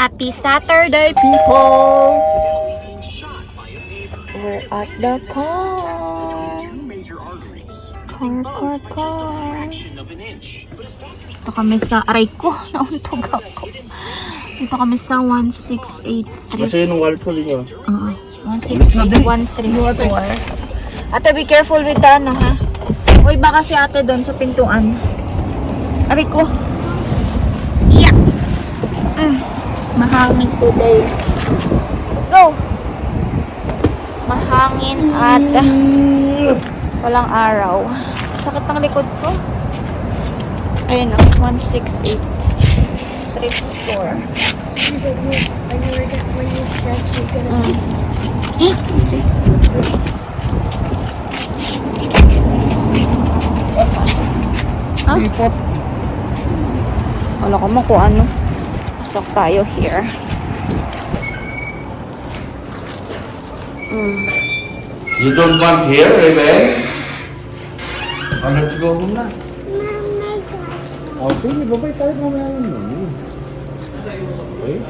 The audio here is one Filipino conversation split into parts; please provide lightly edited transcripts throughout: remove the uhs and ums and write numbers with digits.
Happy Saturday, people! We're at the car. Car. Dito kami sa, aray ko, nauntog ako. Dito kami sa 168 Kasi yung waterfall nyo. 168 Ate, be careful with the ano, ha? Uy, baka si ate doon sa pintuan. Aray ko. Yeah! Mahangin today. Let's go! Mahangin at walang araw. Sakit ng likod ko. Ayun o, 168 thrift store. Ipot. Wala ko mo kung ano. Pasok tayo here. You don't want here, Rebe? Oh, let's go home na. Oh, sige, babay tayo mamaya yun. Okay.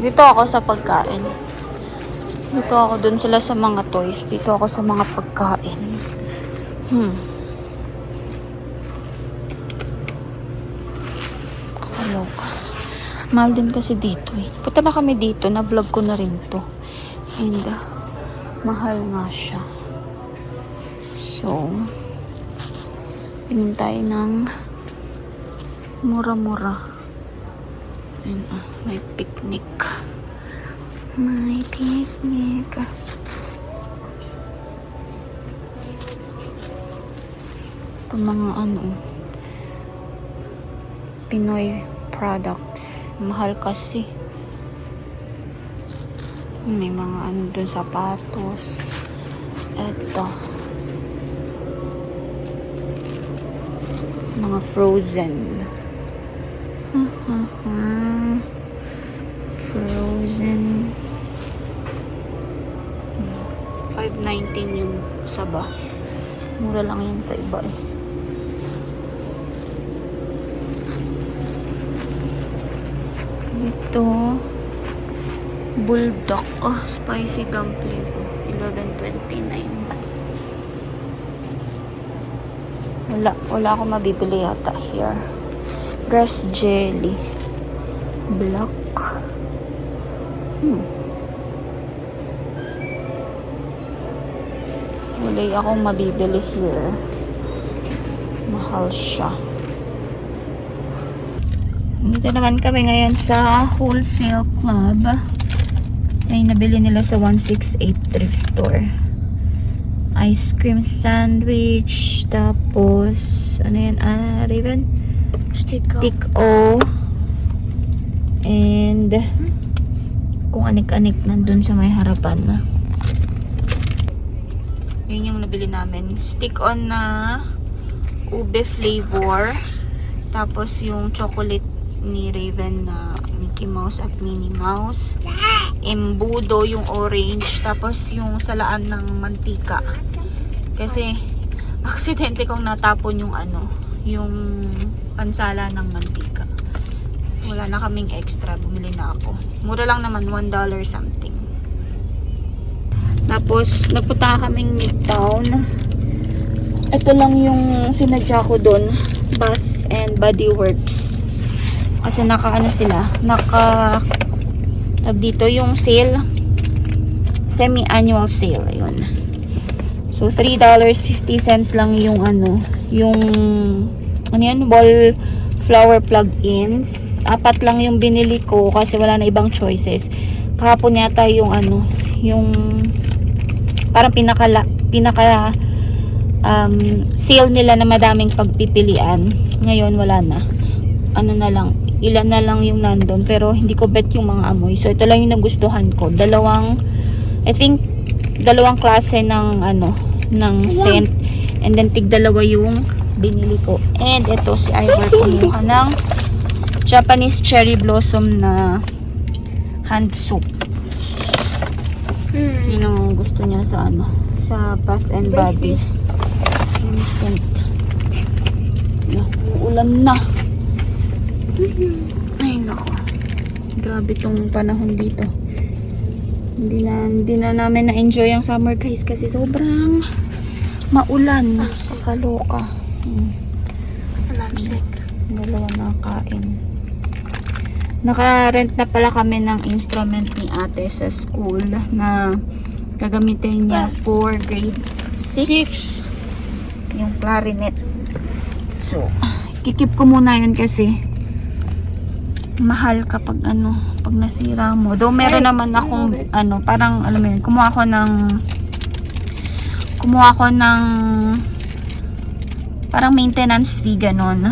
Dito ako sa pagkain. Dito ako dun sila sa mga toys. Dito ako sa mga pagkain. Kaloka. Mahal din kasi dito eh. Punta na kami dito. Na-vlog ko na rin to. And mahal nga siya. So, tingin tayo ng mura-mura. Ayun, may picnic. May picnic. Ito mga ano, Pinoy products. Mahal kasi. May mga ano dun, sapatos. Eto. Mga frozen. Frozen. 5.19 yung saba. Mura lang yan sa iba eh. Dito, bulldog, spicy dumpling, 11.29. Wala ako mabibili yata here. Grass jelly, black. Wala akong mabibili here. Mahal siya. Dito naman kami ngayon sa Wholesale Club. Ay nabili nila sa 168 thrift store. Ice cream sandwich. Tapos, ano yan? Raven? Stick-O. And, kung anik-anik nandun sa may harapan na. Yun yung nabili namin. Stick-On na ube flavor. Tapos, yung chocolate ni Raven na Mickey Mouse at Minnie Mouse. Embudo yung orange. Tapos yung salaan ng mantika. Kasi aksidente kong natapon yung ano, yung pansala ng mantika. Wala na kaming extra. Bumili na ako. Mura lang naman, $1 something. Tapos nagpunta kaming Midtown. Ito lang yung sinadya ko dun. Bath and Body Works. Kasi naka-ano sila, dito yung sale, semi-annual sale, ayun. So, $3.50 lang yung ano yan, wall flower plug-ins. 4 lang yung binili ko kasi wala na ibang choices. Kahapon yata yung ano, yung parang pinaka sale nila na madaming pagpipilian. Ngayon wala na. Ano na lang, ilan na lang yung nandun, pero hindi ko bet yung mga amoy. So ito lang yung nagustuhan ko. I think dalawang klase ng ano, ng scent, and then tig-dalawa yung binili ko. And ito si Ivor kumuha ng Japanese cherry blossom na hand soap. Yun ang gusto niya sa ano, sa Bath and Body. Yung scent. Ulan na. Ay, nako. Grabe tong panahon dito. Hindi na namin na-enjoy ang summer guys kasi sobrang maulan. Kaloka. Dalawa na kain. Naka-rent na pala kami ng instrument ni ate sa school na gagamitin niya for grade 6. Yung clarinet. So, kikip ko muna yun kasi mahal kapag pag nasira mo. Though meron naman akong parang alam mo yun, kumuha ko ng parang maintenance fee ganon.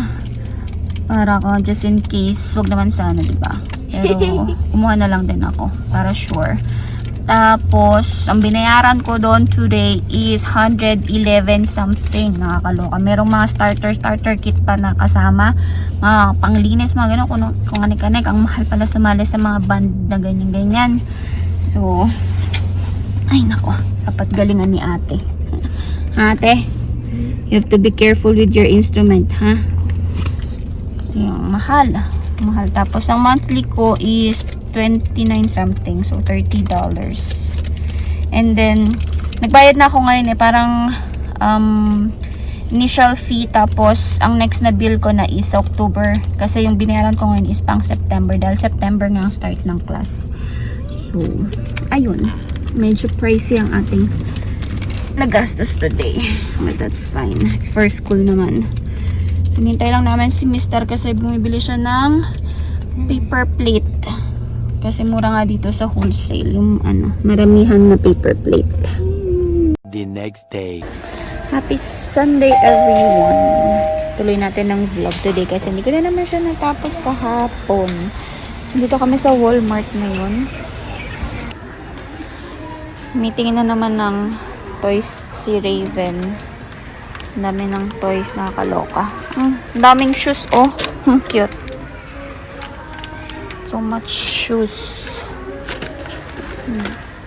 Para ko just in case, wag naman sana, di ba? Pero kumuha na lang din ako para sure. Tapos, ang binayaran ko doon today is 111 something. Nakakaloka. Merong mga starter kit pa na kasama. Mga panglinis, mga gano'n. Kung anik-anik, ang mahal pala sumali sa mga band na ganyan-ganyan. So, ay nako. Dapat galingan ni ate. Ate, you have to be careful with your instrument, ha? Kasi mahal. Mahal. Tapos, ang monthly ko is 29 something, so $30. And then nagbayad na ako ngayon parang initial fee, tapos ang next na bill ko na is October kasi yung binayaran ko ngayon is pang September dahil September nga ang start ng class. So ayun, medyo pricey ang ating nagastos today, but that's fine, it's for school naman. So nintay lang namin si Mr. kasi bumibili siya ng paper plate. Kasi mura nga dito sa wholesale yung maramihan na paper plate. The next day. Happy Sunday everyone. Tuloy natin ng vlog today kasi hindi ko na naman siya natapos kahapon. So dito kami sa Walmart ngayon. Meeting na naman ng toys si Raven. Dami ng toys, nakakaloka. Daming shoes, oh. Cute. So much shoes.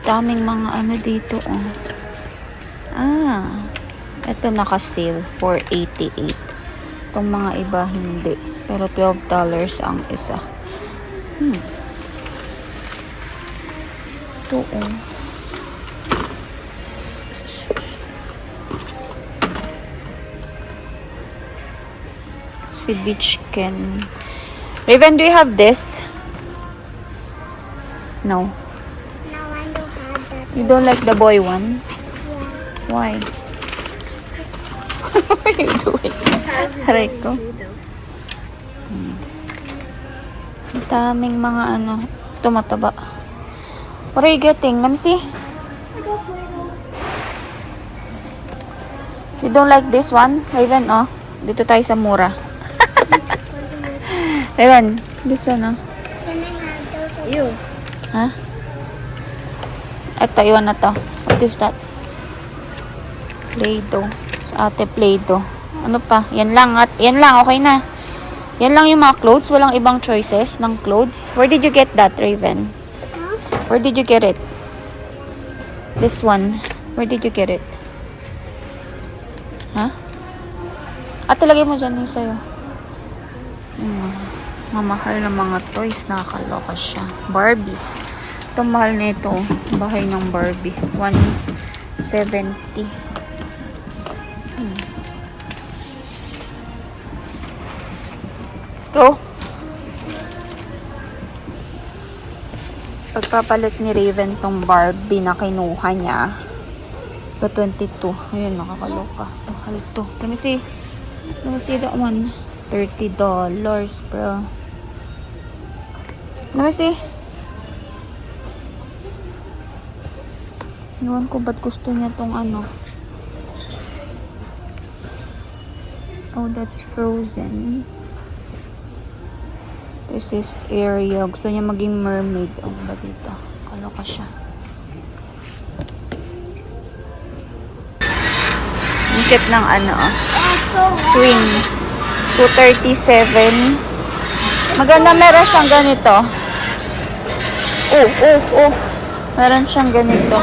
Daming mga dito, oh. Ito naka-sale for $88. Itong mga iba hindi. Pero $12 ang isa. Ito, oh. Si Beach Ken. Raven, do you have this? No. No, I don't have that. You don't like the boy one? Yeah. Why? What are you doing? Aray ko. Ang daming mga tumataba. What are you getting? Let me see. You don't like this one? Raven, oh. Dito tayo sa mura. Raven, this one, oh. Can I have those? You. Ha? Ito, iwan na to. What is that? Play-Doh. Sa ate, Play-Doh. Ano pa? Yan lang. Yan lang, okay na. Yan lang yung mga clothes. Walang ibang choices ng clothes. Where did you get that, Raven? Huh? Where did you get it? This one. Where did you get it? Ha? At talagay mo dyan yung sa'yo. Mamahal na mga toys. Nakakaloka siya. Barbies. Itong mahal na ito. Bahay ng Barbie. $170. Let's go. Pagpapalit ni Raven tong Barbie na kinuha niya. Pa 22. Ayun, nakakaloka. Mahal to. Let me see. Let me see that one. $30, bro. Let me see. Iwan ko ba't gusto niya tong Oh, that's Frozen. This is Ariel. Gusto niya maging mermaid. Oh, ba dito? Ano ka siya? Ang cute ng swing. $237. Maganda, meron siyang ganito. Oh. Meron siyang ganito.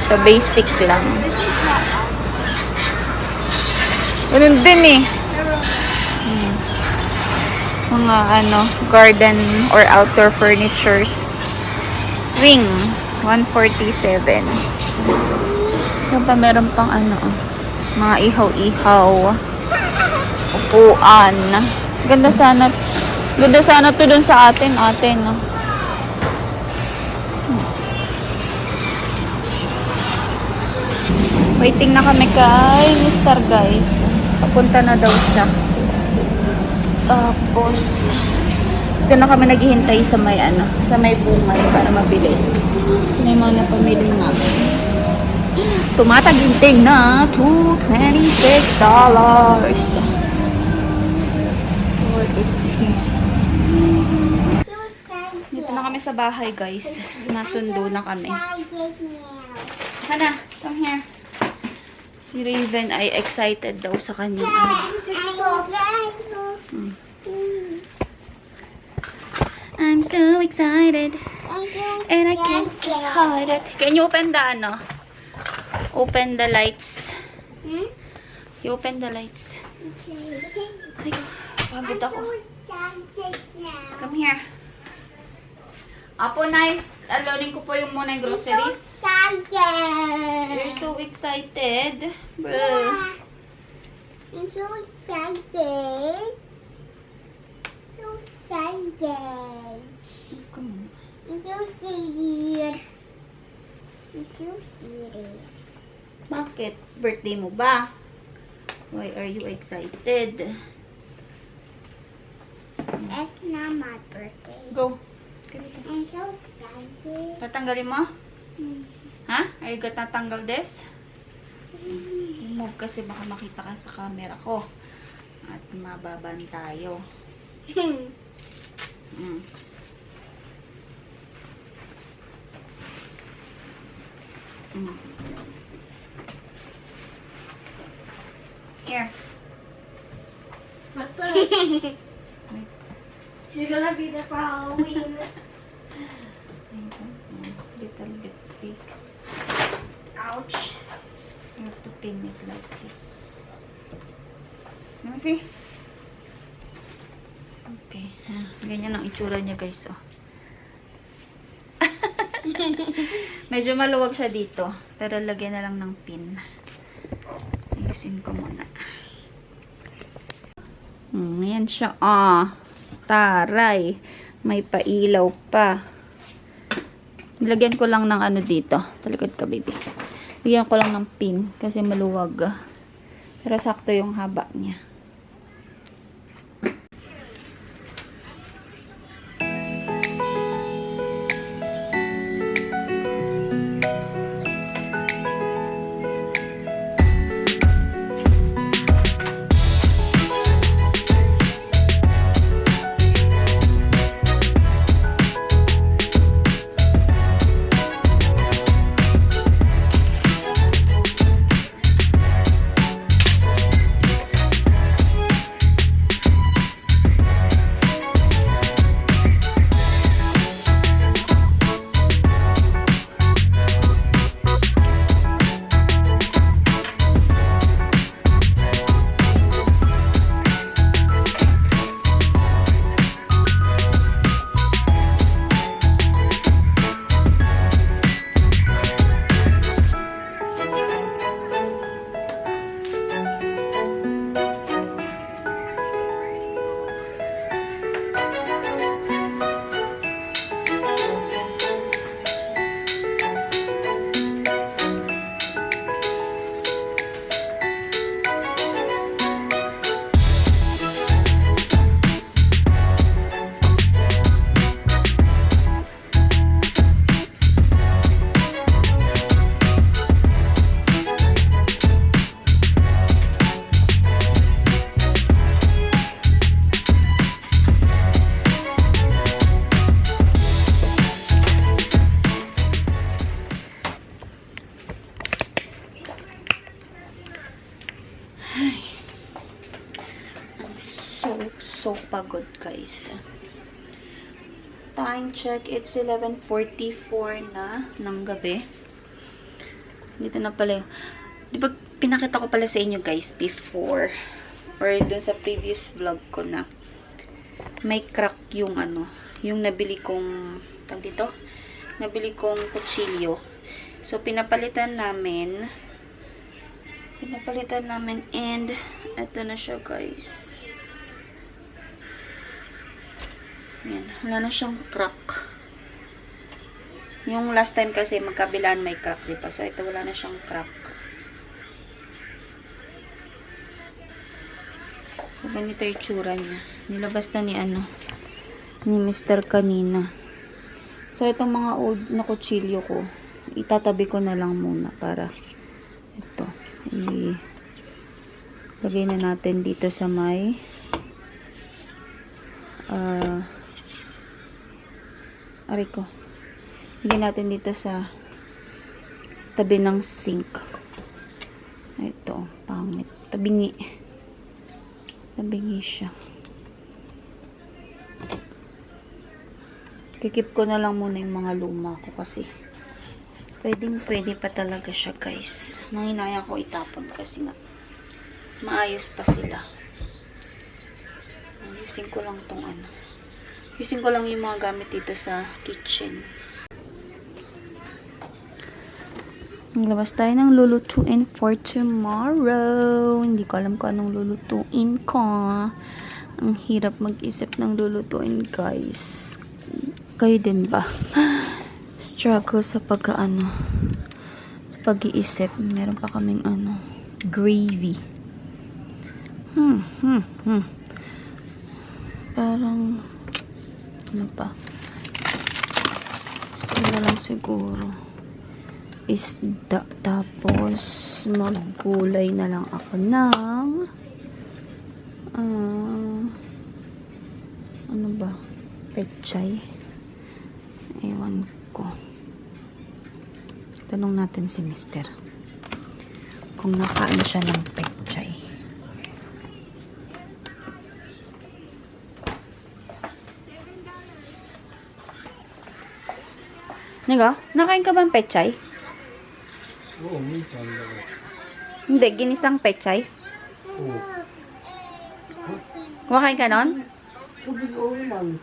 Ito, basic lang. Ganun din eh. Mga garden or outdoor furnitures. Swing, 147. Ano pa, meron pang mga ihaw-ihaw. Upuan. Ganda sana to dun sa atin, no? Waiting na kami kay Mr. guys. Papunta na daw siya. Tapos, ito na kami naghihintay sa may bungay para mabilis. May mga napamili namin. Tumataginting na $226. So, what is here? Dito na kami sa bahay, guys. Nasundo na kami. Hana, come here. Si Raven ay excited daw sa kanyang I'm so excited. And I can't just hide it. Can you open the open the lights? You open the lights. Ay, pagod ako. Come here. Apo, Nay. Alonin ko po muna yung groceries. You're so excited. Bro. I'm so excited. So excited. Come on. I'm so excited. I'm so excited. Bakit? Birthday mo ba? Why are you excited? It's not my birthday. Go. I'm so excited. Tatanggalin mo? Ha? Are you gonna tatanggal this? Move kasi baka makita ka sa camera ko. At mababan tayo. Here. She's gonna be the Halloween. Little bit big. Ouch. You have to pin it like this. Let me see. Okay. Ganyan ang itsura niya, guys. Oh. Medyo maluwag siya dito. Pero lagyan na lang ng pin. Ayusin ko muna. Ayan siya. Taray. May pailaw pa. Lagyan ko lang ng dito. Talikod ka, baby. Lagyan ko lang ng pin. Kasi maluwag. Pero sakto yung haba niya. So pagod, guys. Time check, it's 11:44 na ng gabi. Dito na pala yung, di ba pinakita ko pala sa inyo, guys, before or dun sa previous vlog ko na may crack yung ano, yung nabili kong, tawag dito? Nabili kong kutsilyo. So, pinapalitan namin and eto na siya, guys. Yan, wala na siyang crack. Yung last time kasi magkabilaan may crack, diba? So, ito wala na siyang crack. So, ganito yung tsura niya. Nilabas na ni Mr. kanina. So, itong mga old na kutsilyo ko, itatabi ko na lang muna para ito. Lagay na natin dito sa may aray ko. Lagay natin dito sa tabi ng sink. Ito, pangit. Tabingi siya. Kikip ko na lang muna yung mga luma ko kasi pwede pa talaga siya, guys. Nanginaya ko itapon kasi nga maayos pa sila. Ayusin ko lang tong Ayusin ko lang yung mga gamit dito sa kitchen. Naglabas tayo ng lulutuin for tomorrow. Hindi ko alam kung anong lulutuin ko. Ang hirap mag-isip ng lulutuin, guys. Kayo din ba? Struggle sa sa pag-iisip. Meron pa kaming gravy. Parang ano pa? Ano lang siguro. Isda. Tapos maggulay na lang ako ng ano ba? Pechay. Ewan ko. Tanong natin si Mister kung nakain siya ng pechay. Nigo, nakain ka ba ng pechay? Oo, minsan lang. Hindi, ginisang pechay. Oo. Kumakain ka nun? Tubig o naman.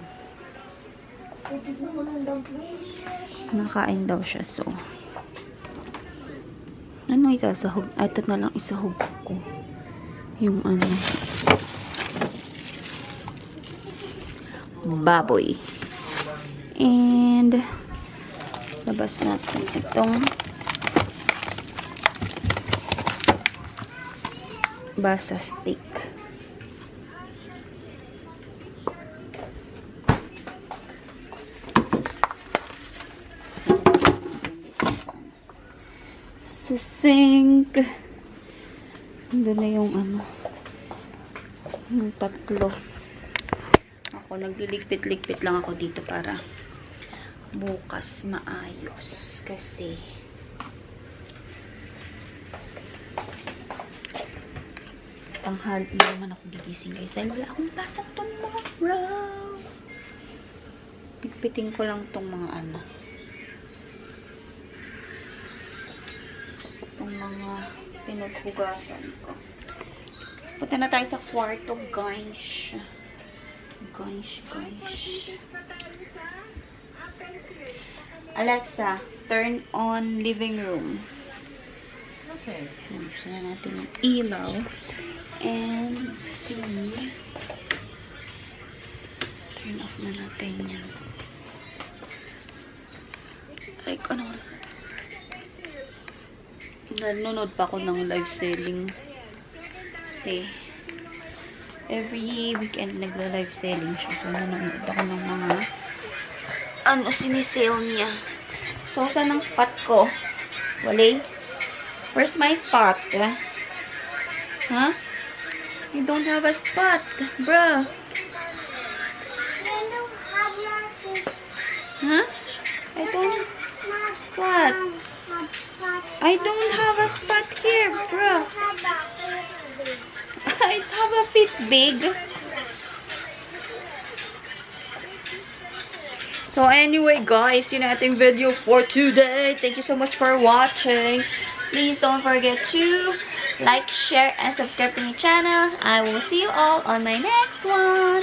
Nakain daw siya, so. Ano isasahog? Ito na lang isahog ko. Yung baboy. And labas natin itong basa stick. Sa sink. Doon na yung yung tatlo. Ako nagliligpit-ligpit lang ako dito para bukas maayos kasi tanghal na naman ako gigising, guys, dahil wala akong pasok tomorrow. Ligpitin ko lang tong mga itong mga pinaghugasan ko. Punta na tayo sa kwarto, guys. Alexa, turn on living room. Okay. Buksan na natin yung ilaw. And turn off na natin yan. Like, ano oras? Nanonood pa ako ng live selling. Kasi every weekend nagla-live selling siya. So, nanonood ako ng mga sinisale niya. So, saan ang spot ko? Wale? Where's my spot? Huh? I don't have a spot, bruh. Huh? I don't... What? I don't have a spot here, bruh. I have a fit big. So anyway, guys, yun na ating video for today. Thank you so much for watching. Please don't forget to like, share, and subscribe to my channel. I will see you all on my next one.